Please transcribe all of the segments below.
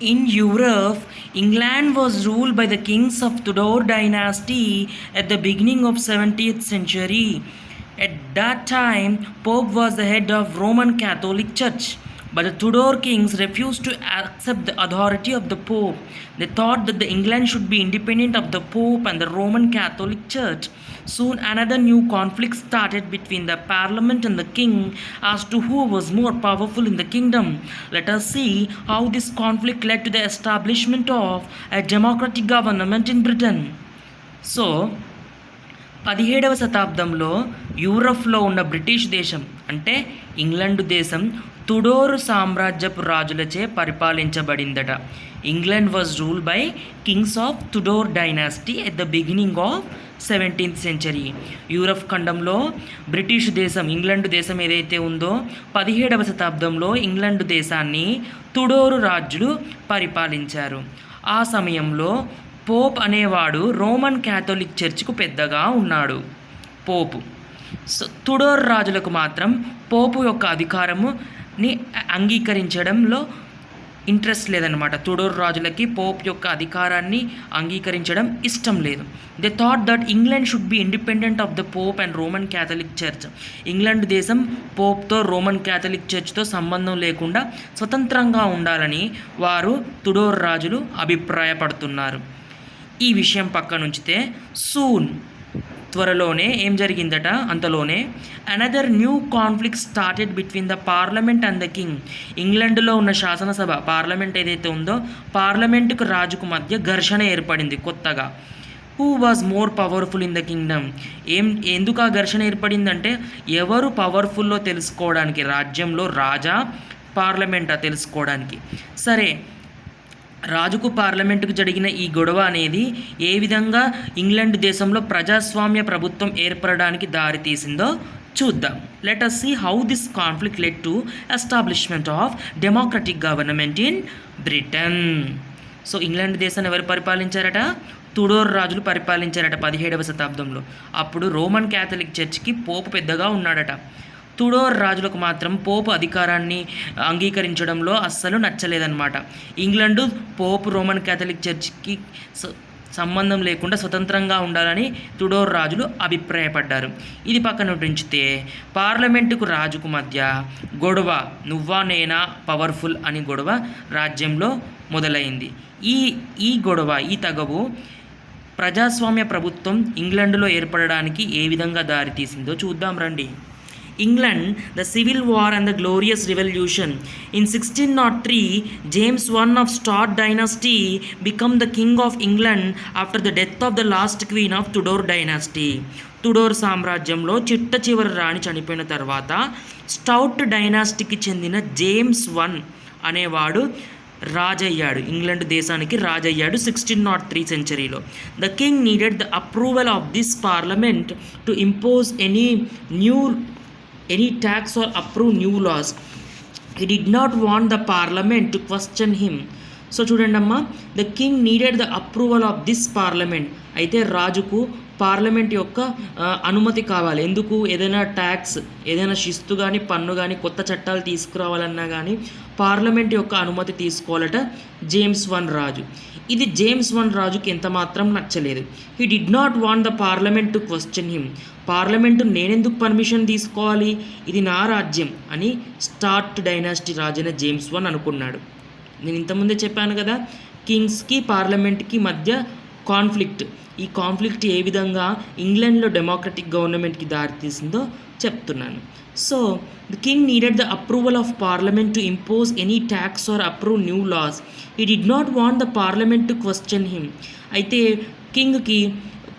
In Europe, England was ruled by the kings of Tudor dynasty at the beginning of 17th century. At that time, Pope was the head of Roman Catholic Church. But the Tudor kings refused to accept the authority of the Pope. They thought that the England should be independent of the Pope and the Roman Catholic Church. Soon another new conflict started between the Parliament and the King as to who was more powerful in the kingdom. Let us see how this conflict led to the establishment of a democratic government in Britain. So, 17వ శతాబ్దంలో యూరప్లో ఉన్న British దేశం అంటే England దేశం Tudor సామ్రాజ్యపు రాజులచే పరిపాలించబడిందట. England was rule by kings of Tudor dynasty at the beginning of 17th century. Europe ఖండంలో British దేశం ఇంగ్లండు దేశం ఏదైతే ఉందో 17వ శతాబ్దంలో ఇంగ్లండు దేశాన్ని తుడోరు రాజులు పరిపాలించారు. ఆ సమయంలో పోప్ అనేవాడు రోమన్ క్యాథలిక్ చర్చ్కు పెద్దగా ఉన్నాడు. పోపు తుడోర్ రాజులకు మాత్రం పోపు యొక్క అధికారముని అంగీకరించడంలో ఇంట్రెస్ట్ లేదనమాట. తుడోర్ రాజులకి పోప్ యొక్క అధికారాన్ని అంగీకరించడం ఇష్టం లేదు. They thought that England should be independent of the Pope and Roman Catholic church. England దేశం పోప్తో రోమన్ క్యాథలిక్ చర్చ్తో సంబంధం లేకుండా స్వతంత్రంగా ఉండాలని వారు తుడోర్ రాజులు అభిప్రాయపడుతున్నారు. ఈ విషయం పక్కనుంచితే త్వరలోనే ఏం జరిగిందట, అంతలోనే another new conflict started between the parliament and the king. ఇంగ్లాండ్లో ఉన్న శాసనసభ పార్లమెంట్ ఏదైతే ఉందో పార్లమెంటుకు రాజుకు మధ్య ఘర్షణ ఏర్పడింది కొత్తగా. Who was more powerful in the Kingdom. ఎందుకు ఆ ఘర్షణ ఏర్పడిందంటే ఎవరు పవర్ఫుల్లో తెలుసుకోవడానికి, రాజ్యంలో రాజా పార్లమెంటా తెలుసుకోవడానికి. సరే, రాజుకు పార్లమెంటుకు జరిగిన ఈ గొడవ అనేది ఏ విధంగా ఇంగ్లాండ్ దేశంలో ప్రజాస్వామ్య ప్రభుత్వం ఏర్పడడానికి దారితీసిందో చూద్దాం. Let us see how this conflict led to establishment of democratic government in Britain. So England దేశాన్ని ఎవరు పరిపాలించారట? తుడోర్ రాజులు పరిపాలించారట 17వ శతాబ్దంలో. అప్పుడు రోమన్ క్యాథలిక్ చర్చ్కి పోపు పెద్దగా ఉన్నాడట. తుడోర్ రాజులకు మాత్రం పోపు అధికారాన్ని అంగీకరించడంలో అస్సలు నచ్చలేదన్నమాట. ఇంగ్లాండు పోపు రోమన్ క్యాథలిక్ చర్చ్కి సంబంధం లేకుండా స్వతంత్రంగా ఉండాలని తుడోర్ రాజులు అభిప్రాయపడ్డారు. ఇది పక్కన ఉంచితే పార్లమెంటుకు రాజుకు మధ్య గొడవ, నువ్వా నేనా పవర్ఫుల్ అని గొడవ రాజ్యంలో మొదలైంది. ఈ గొడవ, ఈ తగవు ప్రజాస్వామ్య ప్రభుత్వం ఇంగ్లాండులో ఏర్పడడానికి ఏ విధంగా దారితీసిందో చూద్దాం రండి. England, the Civil War and the Glorious Revolution. In 1603, James I of Stuart dynasty became the King of England after the death of the last queen of Tudor dynasty. తుడోర్ సామ్రాజ్యంలో చిట్ట చివరి రాణి చనిపోయిన తర్వాత స్టౌట్ డైనాసిటీకి చెందిన జేమ్స్ I అనేవాడు రాజయ్యాడు, England దేశానికి రాజయ్యాడు 1603 century. The king needed the approval of this parliament to impose any tax or approve new laws. He did not want the parliament to question him. So చూడండి అమ్మా, the king needed the approval of this parliament. అయితే రాజుకు parliament యొక్క అనుమతి కావాలి. ఎందుకు? ఏదైనా tax, ఏదైనా శిస్తు కానీ పన్ను కానీ కొత్త చట్టాలు తీసుకురావాలన్నా కానీ పార్లమెంట్ యొక్క అనుమతి తీసుకోవాలట జేమ్స్ I రాజు. ఇది జేమ్స్ I రాజుకి ఎంత మాత్రం నచ్చలేదు. He did not want the parliament to question him. Parliament నేనెందుకు పర్మిషన్ తీసుకోవాలి, ఇది నా రాజ్యం అని స్టార్ట్ డైనాసిటీ రాజైన జేమ్స్ I అనుకున్నాడు. నేను ఇంతకుముందే చెప్పాను కదా, కింగ్స్కి పార్లమెంట్కి మధ్య కాన్ఫ్లిక్ట్. ఈ కాన్ఫ్లిక్ట్ ఏ విధంగా ఇంగ్లాండ్లో డెమోక్రటిక్ గవర్నమెంట్కి దారితీసిందో చెప్తున్నాను. So the king needed the approval of parliament to impose any tax or approve new laws. He did not want the parliament to question him. అయితే కింగ్కి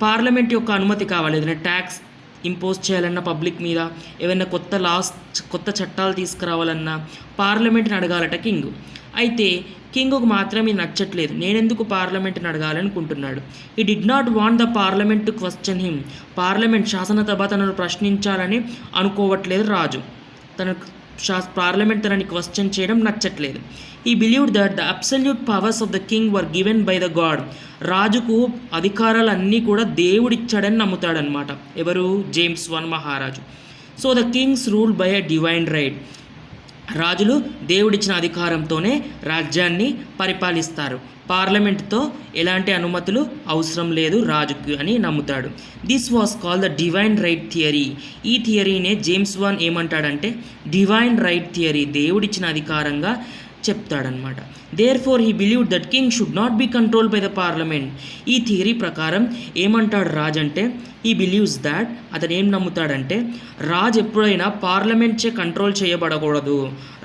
పార్లమెంట్ యొక్క అనుమతి కావాలి. ఏదైనా ట్యాక్స్ ఇంపోజ్ చేయాలన్నా పబ్లిక్ మీద, ఏమైనా కొత్త చట్టాలు తీసుకురావాలన్నా పార్లమెంట్ని అడగాలట కింగ్. అయితే కింగ్కు మాత్రం ఇది నచ్చట్లేదు. నేనెందుకు పార్లమెంట్ని అడగాలనుకుంటున్నాడు. He did not want the parliament to question him. శాసనసభ తనను ప్రశ్నించాలని అనుకోవట్లేదు రాజు. పార్లమెంట్ తనని క్వశ్చన్ చేయడం నచ్చట్లేదు. ఈ believed that the absolute powers of the king were given by the God. రాజుకు అధికారాలన్నీ కూడా దేవుడిచ్చాడని నమ్ముతాడనమాట. ఎవరు? జేమ్స్ I మహారాజు. So the Kings rule by a divine right. రాజులు దేవుడిచ్చిన అధికారంతోనే రాజ్యాన్ని పరిపాలిస్తారు. పార్లమెంట్తో ఎలాంటి అనుమతులు అవసరం లేదు రాజుకు అని నమ్ముతాడు. This was call the divine right theory. ఈ థియరీనే జేమ్స్ వాన్ ఏమంటాడంటే డివైన్ రైట్ థియరీ, దేవుడిచ్చిన అధికారంగా చెప్తాడనమాట. Therefore he believe that king should not be control by the parliament. ఈ థియరీ ప్రకారం ఏమంటాడు రాజ్ అంటే, ఈ బిలీవ్స్ దాట్, అతను ఏం నమ్ముతాడంటే రాజు ఎప్పుడైనా పార్లమెంట్ చే కంట్రోల్ చేయబడకూడదు,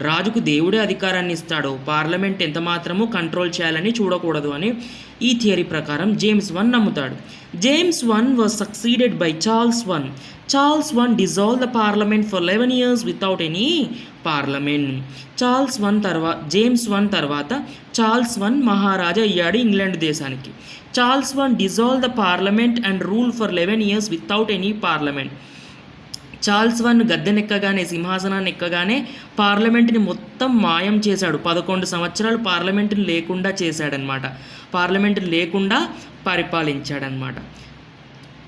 రాజుకు దేవుడే అధికారాన్ని ఇస్తాడు, పార్లమెంట్ ఎంత మాత్రము కంట్రోల్ చేయాలని చూడకూడదు అని ఈ థియరీ ప్రకారం జేమ్స్ వన్ నమ్ముతాడు. James one was succeeded by Charles one. Charles one dissolved the parliament for 11 years without any parliament. James one తర్వాత చార్ల్స్ వన్ మహారాజా అయ్యాడు ఇంగ్లాండ్ దేశానికి. Charles one dissolved the parliament and ruled for 11 years without any parliament. Charles one గద్దెనెక్కగానే, సింహాసనాన్ని ఎక్కగానే పార్లమెంట్ని మొత్తం మాయం చేశాడు. 11 సంవత్సరాలు పార్లమెంట్ని లేకుండా చేశాడనమాట. పార్లమెంట్ని లేకుండా పరిపాలించాడనమాట.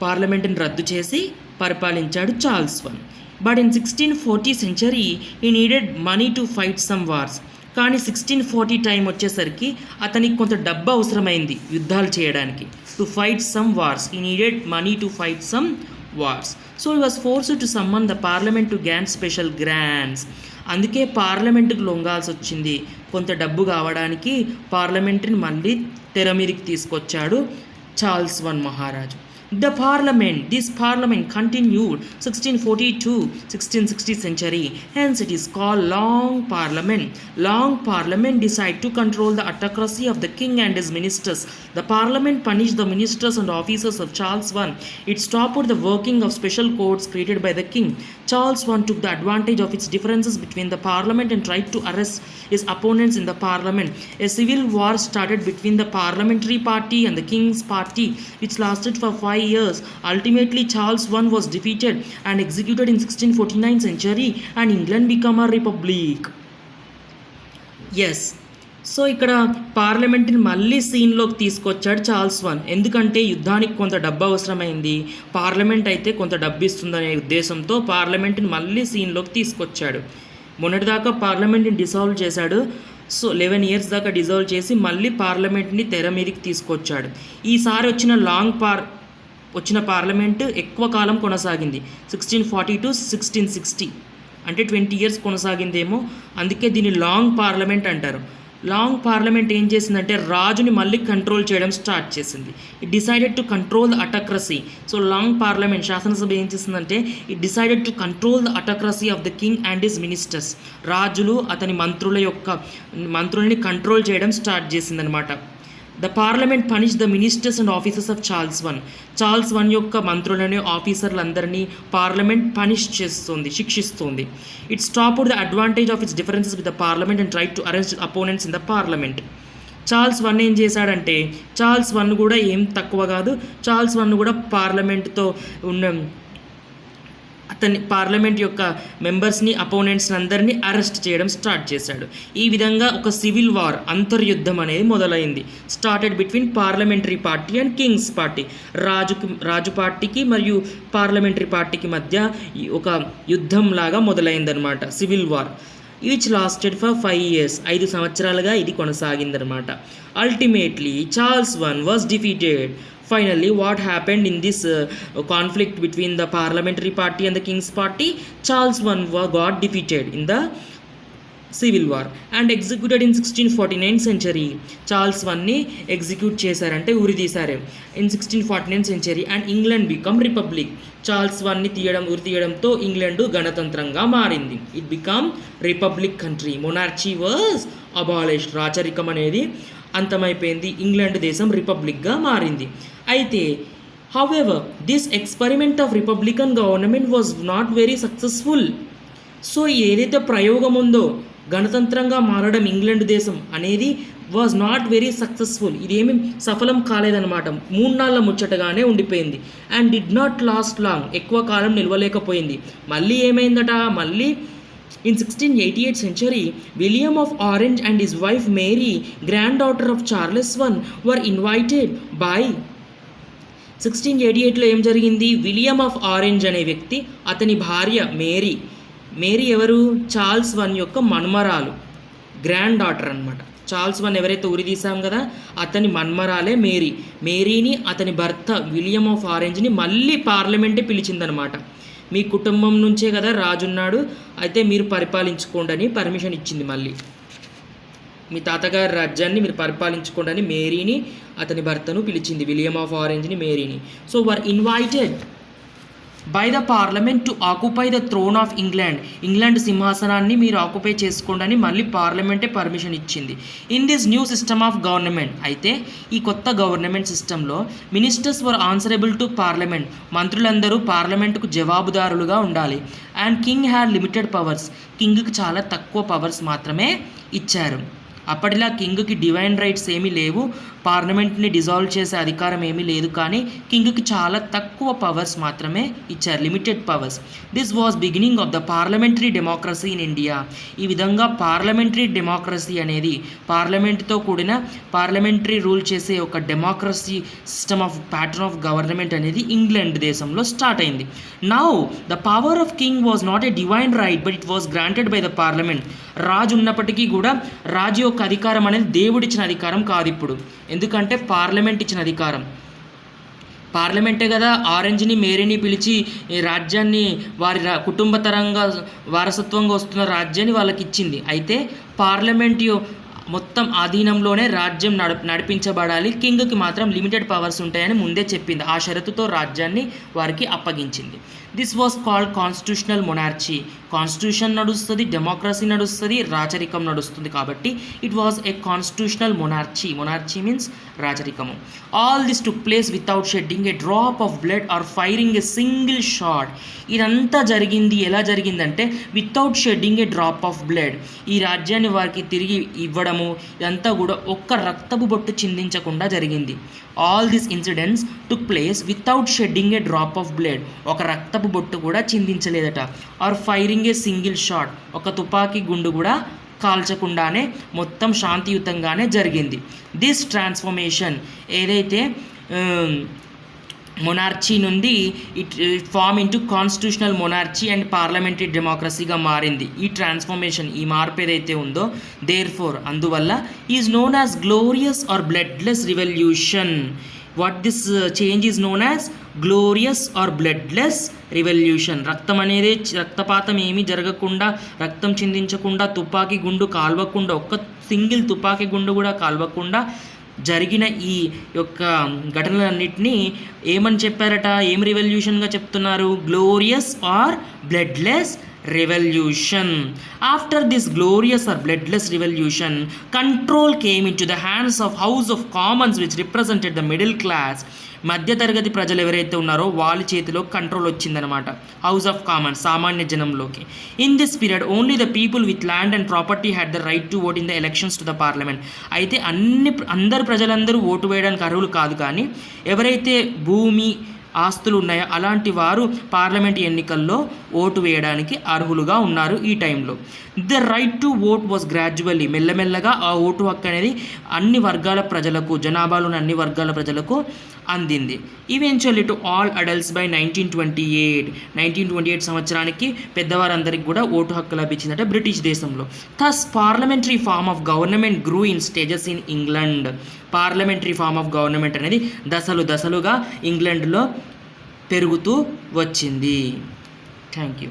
పార్లమెంట్ని రద్దు చేసి పరిపాలించాడు Charles one. But in 1640 century he needed money to fight some wars. కానీ 1640 టైం వచ్చేసరికి అతనికి కొంత డబ్బు అవసరమైంది యుద్ధాలు చేయడానికి. To fight some wars, he needed money to fight some wars. So he was forced to summon the parliament to grant special grants. అందుకే పార్లమెంటుకు లొంగాల్సి వచ్చింది. కొంత డబ్బు కావడానికి పార్లమెంట్ని మళ్ళీ తెర మీదకి తీసుకొచ్చాడు చార్ల్స్ వన్ మహారాజు. This parliament continued 1640 to 1660 century. Hence it is called Long Parliament. Long Parliament decided to control the autocracy of the king and his ministers. The parliament punished the ministers and officers of Charles I. It stopped the working of special courts created by the king. Charles I took the advantage of its differences between the parliament and tried to arrest his opponents in the parliament. A civil war started between the parliamentary party and the king's party, which lasted for 5 years. Ultimately, Charles I was defeated and executed in 1649 century, and England became a republic. Yes. So ఇక్కడ పార్లమెంట్ని మళ్ళీ సీన్లోకి తీసుకొచ్చాడు Charles one. ఎందుకంటే యుద్ధానికి కొంత డబ్బు అవసరమైంది, parliament అయితే కొంత డబ్బు ఇస్తుందనే ఉద్దేశంతో పార్లమెంట్ని మళ్ళీ సీన్లోకి తీసుకొచ్చాడు. మొన్నటిదాకా పార్లమెంట్ని డిసాల్వ్ చేశాడు. సో 11 years దాకా డిసాల్వ్ చేసి మళ్ళీ పార్లమెంట్ని తెర మీదకి తీసుకొచ్చాడు. ఈసారి వచ్చిన పార్లమెంట్ ఎక్కువ కాలం కొనసాగింది. 1640 to 1660 అంటే 20 years కొనసాగిందేమో. అందుకే దీన్ని లాంగ్ పార్లమెంట్ అంటారు. లాంగ్ పార్లమెంట్ ఏం చేసిందంటే రాజుని మళ్ళీ కంట్రోల్ చేయడం స్టార్ట్ చేసింది. It decided to control the autocracy. So long parliament శాసనసభ ఏం చేసిందంటే it decided to control the autocracy of the king and his ministers. రాజులు అతని మంత్రులని కంట్రోల్ చేయడం స్టార్ట్ చేసిందనమాట. The parliament punish the ministers and officers of Charles one. Charles one యొక్క మంత్రులని, ఆఫీసర్లందరినీ పార్లమెంట్ పనిష్ చేస్తుంది, శిక్షిస్తుంది. It stopped the advantage of it's differences with the parliament and tried to arrest opponents in the parliament. Charles one ఏం చేశాడంటే, Charles one కూడా ఏం తక్కువ కాదు, చార్ల్స్ వన్ కూడా పార్లమెంట్తో ఉన్న అతని పార్లమెంట్ యొక్క మెంబర్స్ని, అపోనెంట్స్ని అందరినీ అరెస్ట్ చేయడం స్టార్ట్ చేశాడు. ఈ విధంగా ఒక సివిల్ వార్, అంతర్యుద్ధం అనేది మొదలైంది. Started between parliamentary party and kings party. రాజు పార్టీకి మరియు పార్లమెంటరీ పార్టీకి మధ్య ఒక యుద్ధం లాగా మొదలైందనమాట, civil war. Each lasted for 5 years. 5 సంవత్సరాలుగా ఇది కొనసాగిందనమాట. Ultimately Charles one was defeated. Finally, what happened in this conflict between the parliamentary party and the king's party? Charles I got defeated in the civil war and executed in 1649 century. Charles వన్ని execute చేశారంటే ఉరితీశారు in 1649 century and England become republic. Charles వన్ని ఉరి తీయడంతో England గణతంత్రంగా మారింది. It become republic country. Monarchy was abolished. రాచరికం అనేది అంతమైపోయింది. ఇంగ్లాండ్ దేశం రిపబ్లిక్గా మారింది. అయితే however this experiment of republican government was not very successful. So ఏదైతే ప్రయోగం ఉందో గణతంత్రంగా మారడం ఇంగ్లాండ్ దేశం అనేది వాజ్ నాట్ వెరీ సక్సెస్ఫుల్. ఇదేమి సఫలం కాలేదన్నమాట. 3 నాళ్ళ ముచ్చటగానే ఉండిపోయింది. And did not lost long. ఎక్కువ కాలం నిలవలేకపోయింది. మళ్ళీ ఏమైందట, మళ్ళీ in 1688 century, William of Orange and his wife Mary, granddaughter of Charles I, were invited by 1688లో ఏం జరిగింది, విలియం ఆఫ్ ఆరెంజ్ అనే వ్యక్తి, అతని భార్య మేరీ ఎవరు? చార్ల్స్ వన్ యొక్క మన్మరాలు, గ్రాండ్ డాటర్ అనమాట. చార్ల్స్ వన్ ఎవరైతే ఉరి తీసాం కదా, అతని మన్మరాలే మేరీ. మేరీని అతని భర్త విలియం ఆఫ్ ఆరెంజ్ని మళ్ళీ పార్లమెంటే పిలిచిందనమాట. మీ కుటుంబం నుంచే కదా రాజున్నాడు, అయితే మీరు పరిపాలించుకోండి అని పర్మిషన్ ఇచ్చింది. మళ్ళీ మీ తాతగారి రాజ్యాన్ని మీరు పరిపాలించుకోండి అని మేరీని అతని భర్తను పిలిచింది, విలియం ఆఫ్ ఆరెంజ్ని, మేరీని. So were invited by the parliament to occupy the throne of England. England సింహాసనాన్ని మీరు ఆక్యుపై చేసుకోండి అని మళ్ళీ పార్లమెంటే పర్మిషన్ ఇచ్చింది. In this new system of government, అయితే ఈ కొత్త గవర్నమెంట్ సిస్టంలో ministers were answerable to parliament. మంత్రులందరూ పార్లమెంటుకు జవాబుదారులుగా ఉండాలి. And king had limited powers. కింగ్కి చాలా తక్కువ పవర్స్ మాత్రమే ఇచ్చారు. అప్పటిలా కింగ్కి డివైన్ రైట్స్ ఏమీ లేవు, పార్లమెంట్ని డిజాల్వ్ చేసే అధికారం ఏమీ లేదు, కానీ కింగ్కి చాలా తక్కువ పవర్స్ మాత్రమే ఇచ్చారు, limited powers. This was beginning of the parliamentary democracy in India. ఈ విధంగా పార్లమెంటరీ డెమోక్రసీ అనేది, పార్లమెంట్తో కూడిన పార్లమెంటరీ రూల్ చేసే ఒక democracy system of pattern of government అనేది ఇంగ్లాండ్ దేశంలో స్టార్ట్ అయింది. Now the power of king was not a divine right but it was granted by the parliament. రాజు ఉన్నప్పటికీ కూడా రాజు యొక్క అధికారం అనేది దేవుడిచ్చిన అధికారం కాదు ఇప్పుడు, ఎందుకంటే పార్లమెంట్ ఇచ్చిన అధికారం. పార్లమెంటే కదా ఆరెంజ్ని మేరీని పిలిచి ఈ రాజ్యాన్ని, వారి కుటుంబతరంగా వారసత్వంగా వస్తున్న రాజ్యాన్ని వాళ్ళకి ఇచ్చింది. అయితే పార్లమెంట్ మొత్తం ఆధీనంలోనే రాజ్యం నడిపించబడాలి, కింగ్కి మాత్రం లిమిటెడ్ పవర్స్ ఉంటాయని ముందే చెప్పింది. ఆ షరతుతో రాజ్యాన్ని వారికి అప్పగించింది. This was called constitutional monarchy. Constitution నడుస్తుంది, డెమోక్రసీ నడుస్తుంది, రాచరికం నడుస్తుంది, కాబట్టి it was a constitutional monarchy. Monarchy means రాచరికము. All this took place without shedding a drop of blood or firing a single shot. ఇదంతా జరిగింది ఎలా జరిగిందంటే without shedding a drop of blood. ఈ రాజ్యాన్ని వారికి తిరిగి ఇవ్వడము, ఇదంతా కూడా ఒక్క రక్తపు బొట్టు చిందించకుండా జరిగింది. All this incidents took place without shedding a drop of blood. ఒక రక్తపు బొట్టు కూడా చిందించలేదట. Or firing a single shot, ఒక తుపాకీ గుండు కూడా కాల్చకుండానే మొత్తం శాంతియుతంగానే జరిగింది. దిస్ ట్రాన్స్ఫర్మేషన్ ఏదైతే మొనార్చీ నుండి it form into constitutional monarchy and parliamentary డెమోక్రసీగా మారింది. ఈ ట్రాన్స్ఫర్మేషన్, ఈ మార్పు ఏదైతే ఉందో, దేర్ ఫోర్ అందువల్ల is known as glorious or bloodless revolution. What this change is known as glorious or bloodless revolution. రక్తపాతం ఏమీ జరగకుండా, రక్తం చిందించకుండా, తుపాకీ గుండు కాల్వకుండా, ఒక్క సింగిల్ తుపాకీ గుండు కూడా కాల్వకుండా జరిగిన ఈ యొక్క ఘటనలన్నింటినీ ఏమని చెప్పారట, ఏం రివల్యూషన్గా చెప్తున్నారు? Glorious or bloodless revolution. After this glorious or bloodless revolution, control came into the hands of House of Commons, which represented the middle class. మధ్యతరగతి ప్రజలు ఎవరైతే ఉన్నారో వాళ్ళ చేతిలో కంట్రోల్ వచ్చిందనమాట, హౌస్ ఆఫ్ కామన్స్, సామాన్య జనంలోకి. In this period only the people with land and property had the right to vote in the elections to the parliament. అయితే అందరు ప్రజలందరూ ఓటు వేయడానికి అర్హులు కాదు, కానీ ఎవరైతే భూమి ఆస్తులు ఉన్నాయో అలాంటి వారు పార్లమెంట్ ఎన్నికల్లో ఓటు వేయడానికి అర్హులుగా ఉన్నారు ఈ టైంలో. The right to vote was gradually, మెల్లమెల్లగా ఆ ఓటు హక్కు అనేది అన్ని వర్గాల ప్రజలకు, జనాభాలోని అన్ని వర్గాల ప్రజలకు అందింది. Eventually to all adults by 1928 సంవత్సరానికి పెద్దవారందరికీ కూడా ఓటు హక్కు లభించిందట బ్రిటిష్ దేశంలో. Thus parliamentary form of government grew in stages in England. Parliamentary form of government అనేది దశలుగా ఇంగ్లాండ్లో పెరుగుతూ వచ్చింది. Thank you.